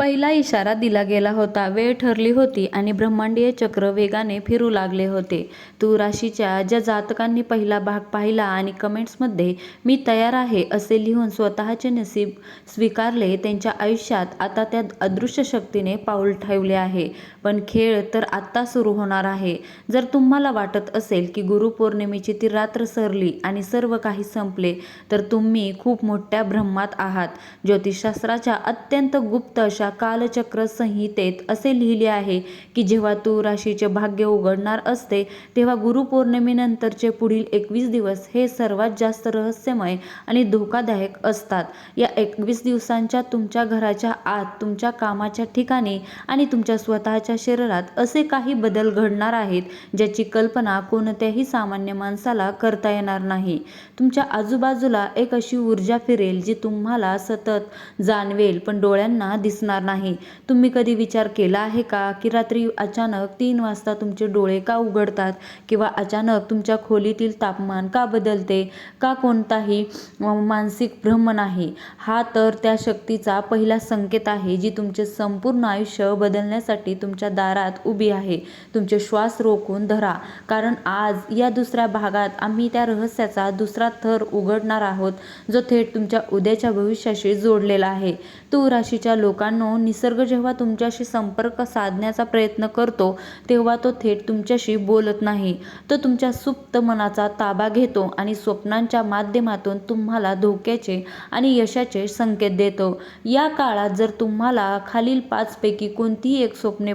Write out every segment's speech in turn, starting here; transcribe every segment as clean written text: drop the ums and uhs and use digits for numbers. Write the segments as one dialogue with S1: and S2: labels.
S1: पहिला इशारा दिला गेला होता. वेळ ठरली होती आणि ब्रह्मांडीय चक्र वेगाने फिरू लागले होते. तूळ राशीच्या ज्या जातकांनी पहिला भाग पाहिला आणि कमेंट्समध्ये "मी तयार आहे" असे लिहून स्वतःचे नशीब स्वीकारले, त्यांच्या आयुष्यात आता त्या अदृश्य शक्तीने पाऊल ठेवले आहे. पण खेळ तर आत्ता सुरू होणार आहे. जर तुम्हाला वाटत असेल की गुरुपौर्णिमेची ती रात्र सरली आणि सर्व काही संपले, तर तुम्ही खूप मोठ्या भ्रमात आहात. ज्योतिषशास्त्राच्या अत्यंत गुप्त अशा कालचक्र संहितेत असे लिहिले आहे की जेव्हा तूळ राशीचे भाग्य उघडणार असते, तेव्हा गुरुपौर्णिमेनंतरचे पुढील 21 दिवस हे सर्वात जास्त रहस्यमय आणि धोकादायक असतात. या 21 दिवसांच्या तुमच्या घराच्या आत, तुमच्या कामाच्या ठिकाणी आणि तुमच्या स्वतःच्या शरीरात असे काही बदल घडणार आहेत ज्याची कल्पना कोणत्याही सामान्य माणसाला करता येणार नाही. तुमच्या आजूबाजूला एक अशी ऊर्जा फिरेल जी तुम्हाला सतत जाणवेल पण डोळ्यांना दिसणार नाही. तुम्ही कधी विचार केला आहे का की रात्री अचानक 3 वाजता तुमचे डोळे का उघडतात किंवा अचानक तुमच्या खोलीतील तापमान का बदलते? का कोणताही मानसिक भ्रम नाही. हा तर त्या शक्तीचा पहिला संकेत आहे जी तुमचे संपूर्ण आयुष्य बदलण्यासाठी तुमच्या दारात उभी आहे. तुमचे श्वास रोखून धरा, कारण आज या दुसऱ्या भागात आम्ही त्या रहस्याचा दुसरा थर उघडणार आहोत जो थेट तुमच्या उद्याच्या भविष्याशी जोडलेला आहे. तूळ राशीच्या लोकांनो, निसर्ग जेव्हा तुमच्याशी संपर्क साधण्याचा प्रयत्न करतो तेव्हा तो थेट तुमच्याशी बोलत नाही. तो तुमच्या सुप्त मनाचा ताबा घेतो आणि स्वप्नांच्या माध्यमातून तुम्हाला धोक्याचे आणि यशाचे संकेत देतो. या काळात जर तुम्हाला खालील 5 पैकी कोणतीही एक स्वप्ने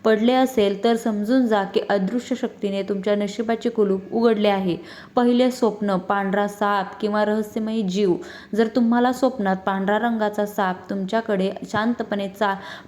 S1: पडले असेल तर समजून जा की अदृश्य शक्तीने तुमच्या नशिबाचे कुलूप उघडले आहे. पहिले स्वप्न, पांढरा साप किंवा रहस्यमयी जीव. जर तुम्हाला स्वप्नात पांढरा रंगाचा साप तुमच्याकडे शांतपणे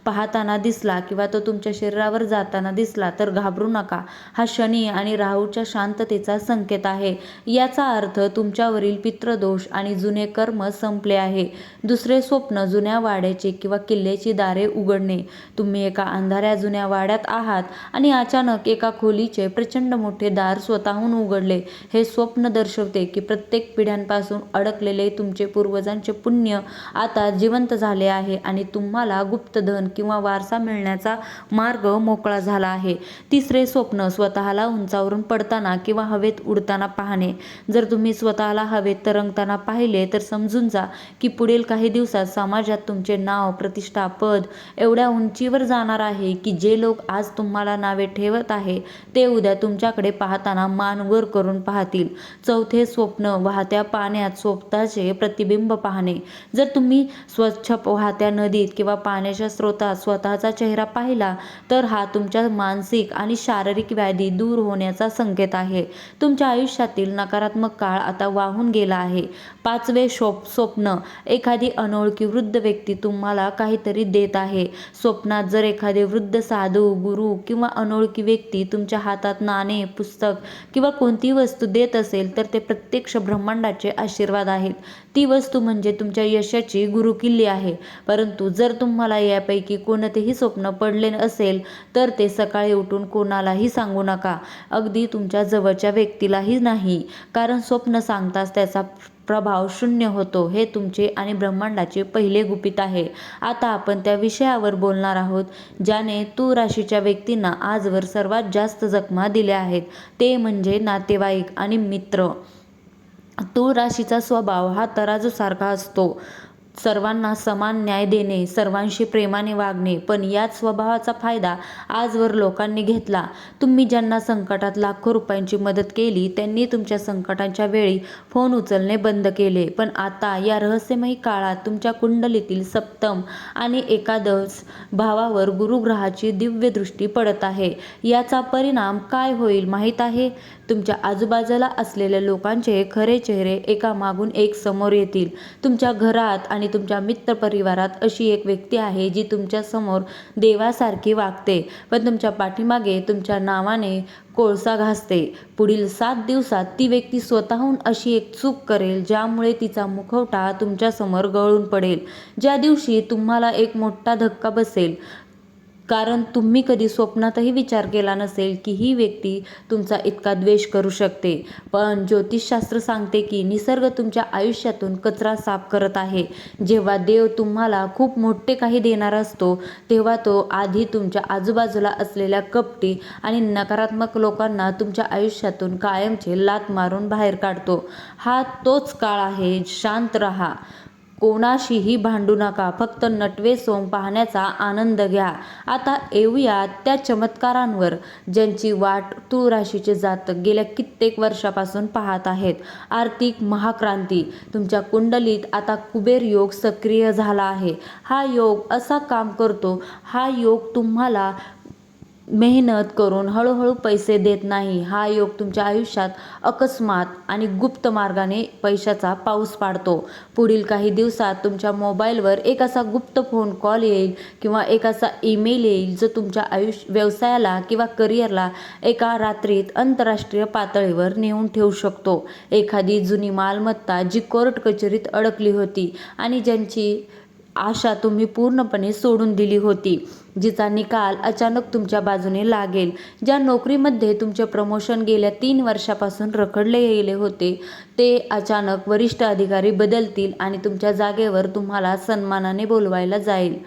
S1: पाहताना दिसला किंवा तो तुमच्या शरीरावर जाताना दिसला तर घाबरू नका. हा शनी आणि राहूच्या शांततेचा संकेत आहे. याचा अर्थ तुमच्यावरील पितृदोष आणि जुने कर्म संपले आहे. दुसरे स्वप्न, जुन्या वाड्याचे किंवा किल्ल्याची दारे उघडणे. तुम्ही एका अंधाऱ्या जुन्या वाड्यात आहात आणि अचानक एका खोलीचे प्रचंड मोठे दार स्वतःहून उघडले. हे स्वप्न दर्शवते की प्रत्येक पिढ्यांपासून अडकलेले तुमचे पूर्वजांचे पुण्य आता जिवंत झाले आहे आणि तुम्हाला गुप्तधन किंवा वारसा मिळण्याचा मार्ग मोकळा झाला आहे. तिसरे स्वप्न, स्वतःला उंचावरून पडताना किंवा हवेत उडताना पाहणे. जर तुम्ही स्वतःला हवेत तरंगताना पाहिले तर समजून जा की पुढील काही दिवसात समाजात तुमचे नाव, प्रतिष्ठा, पद एवढ्या उंचीवर जाणार आहे की जे लोक आज तुम्हाला नावे ठेवत आहे ते उद्या तुमच्याकडे पाहताना मान वर करून पाहतील. चौथे स्वप्न, वाहत्या पाण्यात स्वतःचे प्रतिबिंब पाहणे. जर तुम्ही स्वच्छ वाहत्या नदीत किंवा पाण्याच्या स्रोतात स्वतःचा चेहरा पाहिला तर हा तुमच्या मानसिक आणि शारीरिक व्याधी दूर होण्याचा संकेत आहे. तुमच्या आयुष्यातील नकारात्मक काळ आता वाहून गेला आहे. पाचवे स्वप्न, एखादी अनोळखी वृद्ध व्यक्ती तुम्हाला काहीतरी देत आहे. स्वप्नात जर एखादे वृद्ध साधू, गुरु किंवा अनोळखी व्यक्ती तुमच्या हातात नाणे, पुस्तक किंवा कोणतीही वस्तू देत असेल तर ते प्रत्यक्ष ब्रह्मांडाचे आशीर्वाद आहेत. ती वस्तू म्हणजे तुमच्या यशाची गुरुकिल्ली आहे. परंतु जर तुम्हाला यापैकी कोणतेही स्वप्न पडले असेल तर ते सकाळी उठून कोणालाही सांगू नका, अगदी तुमच्या जवळच्या व्यक्तीलाही नाही, कारण स्वप्न सांगताच त्याचा प्रभाव शून्य होतो. हे तुमचे आणि ब्रह्मांडाचे पहिले गुपित आहे. आता आपण त्या विषयावर बोलणार आहोत ज्याने तूळ राशीच्या व्यक्तींना आजवर सर्वात जास्त जखमा दिल्या आहेत, ते म्हणजे नातेवाईक आणि मित्र. तूळ राशीचा स्वभाव हा तराजूसारखा असतो. सर्वांना समान न्याय देणे, सर्वांशी प्रेमाने वागणे. पण याच स्वभावाचा फायदा आजवर लोकांनी घेतला. तुम्ही ज्यांना संकटात लाखो रुपयांची मदत केली त्यांनी तुमच्या संकटाच्या वेळी फोन उचलणे बंद केले. पण आता या रहस्यमयी काळात तुमच्या कुंडलीतील सप्तम आणि एकादश भावावर गुरुग्रहाची दिव्य दृष्टी पडत आहे. याचा परिणाम काय होईल माहीत आहे? तुमच्या आजूबाजूला असलेल्या लोकांचे खरे चेहरे एकामागून एक समोर येतील. तुमच्या घरात आणि तुमच्या मित्रपरिवारात अशी एक व्यक्ती आहे जी तुमच्या समोर देवासारखी वागते, पण तुमच्या पाठीमागे तुमच्या नावाने कोळसा घासते. पुढील 7 दिवसात ती व्यक्ती स्वतःहून अशी एक चूक करेल ज्यामुळे तिचा मुखवटा तुमच्यासमोर गळून पडेल. ज्या दिवशी तुम्हाला एक मोठा धक्का बसेल कारण तुम्ही कधी स्वप्नातही विचार केला नसेल की ही व्यक्ती तुमचा इतका द्वेष करू शकते. पण ज्योतिषशास्त्र सांगते की निसर्ग तुमच्या आयुष्यातून कचरा साफ करत आहे. जेव्हा देव तुम्हाला खूप मोठे काही देणार असतो, तेव्हा तो आधी तुमच्या आजूबाजूला असलेल्या कपटी आणि नकारात्मक लोकांना तुमच्या आयुष्यातून कायमचे लाथ मारून बाहेर काढतो. हा तोच काळ आहे. शांत राहा. कोणाशीही भांडू नका. फक्त नटवे सोंग पाहण्याचा आनंद घ्या. आता येऊया त्या चमत्कारांवर ज्यांची वाट तूळ राशीचे जातक गेल्या कित्येक वर्षापासून पाहत आहेत. आर्थिक महाक्रांती. तुमच्या कुंडलीत आता कुबेर योग सक्रिय झाला आहे. हा योग असा काम करतो. हा योग तुम्हाला मेहनत करून हळूहळू पैसे देत नाही. हा योग तुमच्या आयुष्यात अकस्मात आणि गुप्त मार्गाने पैशाचा पाऊस पाडतो. पुढील काही दिवसात तुमच्या मोबाईलवर एक असा गुप्त फोन कॉल येईल किंवा एक असा ईमेल येईल जो तुमच्या व्यवसायाला किंवा करिअरला एका रात्रीत आंतरराष्ट्रीय पातळीवर नेऊन ठेवू शकतो. एखादी जुनी मालमत्ता जी कोर्ट कचेरीत अडकली होती आणि ज्यांची आशा तुम्ही पूर्णपणे सोडून दिली होती, जिचा निकाल अचानक तुमच्या बाजूने लागेल. ज्या नोकरीमध्ये तुमचे प्रमोशन गेल्या 3 वर्षापासून रखडले गेले होते, ते अचानक वरिष्ठ अधिकारी बदलतील आणि तुमच्या जागेवर तुम्हाला सन्मानाने बोलवायला जाईल.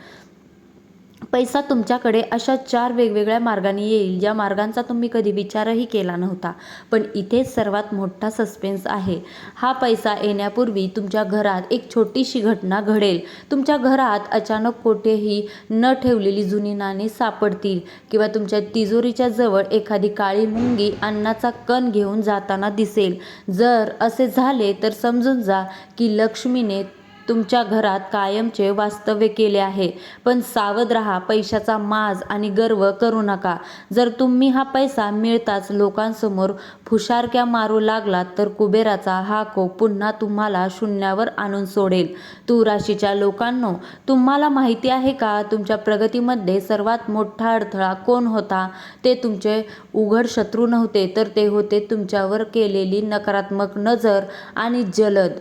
S1: पैसा तुमच्याकडे अशा 4 वेगवेगळ्या मार्गांनी येईल, ज्या मार्गांचा तुम्ही कधी विचारही केला नव्हता. पण इथेच सर्वात मोठा सस्पेन्स आहे. हा पैसा येण्यापूर्वी तुमच्या घरात एक छोटीशी घटना घडेल. तुमच्या घरात अचानक कोठेही न ठेवलेली जुनी नाणी सापडतील किंवा तुमच्या तिजोरीच्या जवळ एखादी काळी मुंगी अन्नाचा कण घेऊन जाताना दिसेल. जर असे झाले तर समजून जा की लक्ष्मीने तुमच्या घरात कायमचे वास्तव्य केले आहे. पण सावध राहा. पैशाचा माज आणि गर्व करू नका. जर तुम्ही हा पैसा मिळताच लोकांसमोर फुशारक्या मारू लागलात तर कुबेराचा हा कोप पुन्हा तुम्हाला शून्यावर आणून सोडेल. तूळ राशीच्या लोकांनो, तुम्हाला माहिती आहे का तुमच्या प्रगतीमध्ये सर्वात मोठा अडथळा कोण होता? ते तुमचे उघड शत्रू नव्हते, तर ते होते तुमच्यावर केलेली नकारात्मक नजर आणि जलद.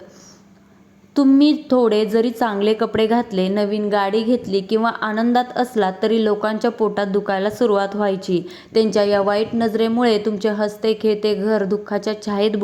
S1: तुम्ही थोडे जरी चांगले कपडे घातले, नवीन गाडी घेतली किंवा आनंदात असलात तरी लोकांच्या पोटात दुखायला सुरुवात व्हायची. त्यांच्या या वाईट नजरेमुळे तुमचे हसते खेळते घर दुःखाच्या छायेत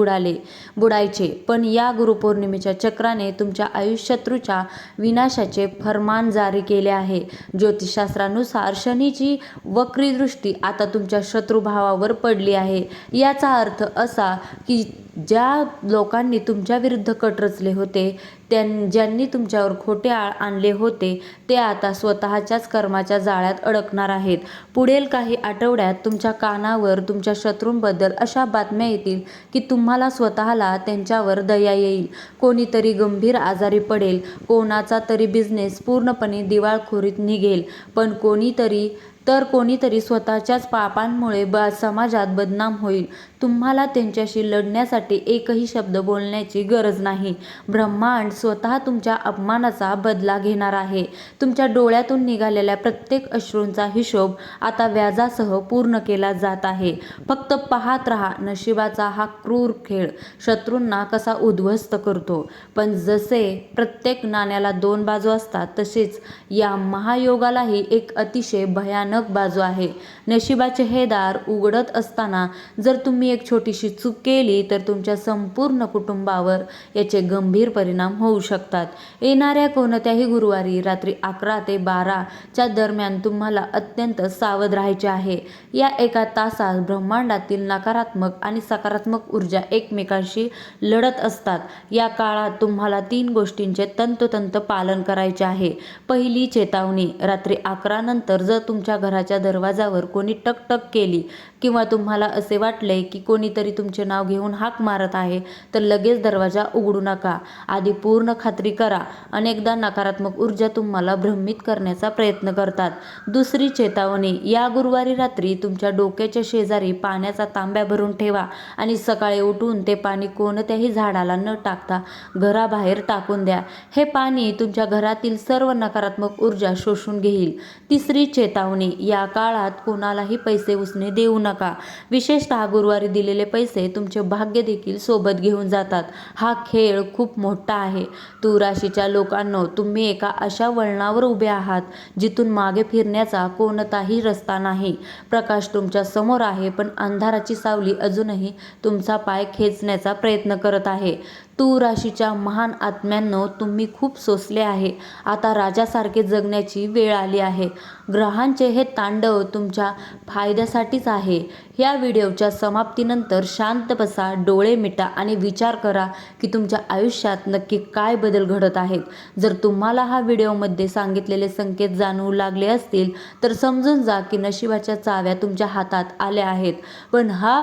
S1: बुडायचे. पण या गुरुपौर्णिमेच्या चक्राने तुमच्या आयुष्यशत्रूच्या विनाशाचे फर्मान जारी केले आहे. ज्योतिषशास्त्रानुसार शनीची वक्री दृष्टी आता तुमच्या शत्रुभावावर पडली आहे. याचा अर्थ असा की ज्या लोकांनी तुमच्या विरुद्ध कट रचले होते, ज्यांनी तुमच्यावर खोटे आळ आणले होते, ते आता स्वतःच्याच कर्माच्या जाळ्यात अडकणार आहेत. पुढील काही आठवड्यात तुमच्या कानावर तुमच्या शत्रूंबद्दल अशा बातम्या येतील की तुम्हाला स्वतःला त्यांच्यावर दया येईल. कोणीतरी गंभीर आजारी पडेल, कोणाचा तरी बिझनेस पूर्णपणे दिवाळखोरीत निघेल, पण कोणीतरी स्वतःच्याच पापांमुळे समाजात बदनाम होईल. तुम्हाला त्यांच्याशी लढण्यासाठी एकही शब्द बोलण्याची गरज नाही. ब्रह्मांड स्वतः तुमच्या अपमानाचा बदला घेणार आहे. तुमच्या डोळ्यातून निघालेल्या प्रत्येक अश्रूंचा हिशोब आता व्याजासह पूर्ण केला जात आहे. फक्त पाहत राहा नशिबाचा हा क्रूर खेळ शत्रूंना कसा उद्ध्वस्त करतो. पण जसे प्रत्येक नाण्याला 2 बाजू असतात, तसेच या महायोगालाही एक अतिशय भयानक बाजू आहे. नशिबाचे हे दार उघडत असताना जर तुम्ही एक छोटीशी चूक केली तर तुमच्या संपूर्ण कुटुंबावर याचे गंभीर परिणाम होऊ शकतात. येणाऱ्या कोणत्याही गुरुवारी रात्री 11 ते 12 च्या दरम्यान तुम्हाला अत्यंत सावध राहायचे आहे. या एका तासात ब्रह्मांडातील नकारात्मक आणि सकारात्मक ऊर्जा एकमेकांशी लढत असतात. या काळात तुम्हाला 3 गोष्टींचे तंतोतंत पालन करायचे आहे. पहिली चेतावणी. रात्री 11 नंतर जर तुमच्या घराच्या दरवाजावर कोणी टकटक केली किंवा तुम्हाला असे वाटले की कोणीतरी तुमचे नाव घेऊन हाक मारत आहे, तर लगेच दरवाजा उघडू नका. आधी पूर्ण खात्री करा. अनेकदा नकारात्मक ऊर्जा तुम्हाला भ्रमित करण्याचा प्रयत्न करतात. दुसरी चेतावणी. या गुरुवारी रात्री तुमच्या डोक्याच्या शेजारी पाण्याचा तांब्या भरून ठेवा आणि सकाळी उठून ते पाणी कोणत्याही झाडाला न टाकता घराबाहेर टाकून द्या. हे पाणी तुमच्या घरातील सर्व नकारात्मक ऊर्जा शोषून घेईल. तिसरी चेतावणी. या काळात कोणालाही पैसे उसने देऊ नका. विशेषतः गुरुवारी गुरुद्वारे दिलेले पैसे तुमचे भाग्य देखील सोबत घेऊन जातात. हा खेळ खूप मोठा आहे. तूळ राशीच्या लोकांनो, तुम्ही एका अशा वळणावर उभे आहात जिथून मागे फिरण्याचा कोणताही रस्ता नाही. प्रकाश तुमच्या समोर आहे, पण अंधाराची सावली अजूनही तुमचा पाय खेचण्याचा प्रयत्न करत आहे. तूळ राशीच्या महान आत्म्यांनो, तुम्ही खूप सोसले आहे. आता राजासारखे जगण्याची वेळ आली आहे. ग्रहांचे हे तांडव तुमच्या फायद्यासाठीच आहे. या व्हिडिओच्या समाप्तीनंतर शांत बसा, डोळे मिटा आणि विचार करा की तुमच्या आयुष्यात नक्की काय बदल घडत आहेत. जर तुम्हाला हा व्हिडिओमध्ये सांगितलेले संकेत जाणवू लागले असतील तर समजून जा की नशिबाच्या चाव्या तुमच्या हातात आल्या आहेत. पण हा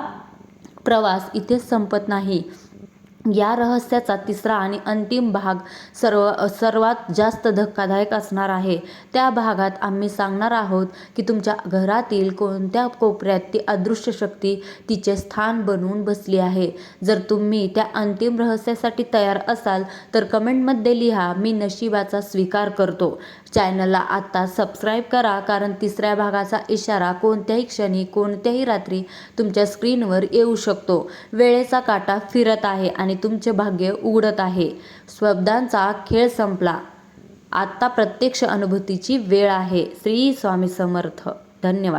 S1: प्रवास इथेच संपत नाही. या रहस्याचा तिसरा आणि अंतिम भाग सर्वात जास्त धक्कादायक असणार आहे. त्या भागात आम्ही सांगणार आहोत की तुमच्या घरातील कोणत्या कोपऱ्यात ती अदृश्य शक्ती तिचे स्थान बनवून बसली आहे. जर तुम्ही त्या अंतिम रहस्यासाठी तयार असाल तर कमेंटमध्ये लिहा, मी नशिबाचा स्वीकार करतो. चॅनलला आत्ता सबस्क्राईब करा, कारण तिसऱ्या भागाचा इशारा कोणत्याही क्षणी कोणत्याही रात्री तुमच्या स्क्रीनवर येऊ शकतो. वेळेचा काटा फिरत आहे आणि तुमचे भाग्य उघडत आहे. शब्दांचा खेळ संपला. आता प्रत्यक्ष अनुभूतीची वेळ आहे. श्री स्वामी समर्थ. धन्यवाद.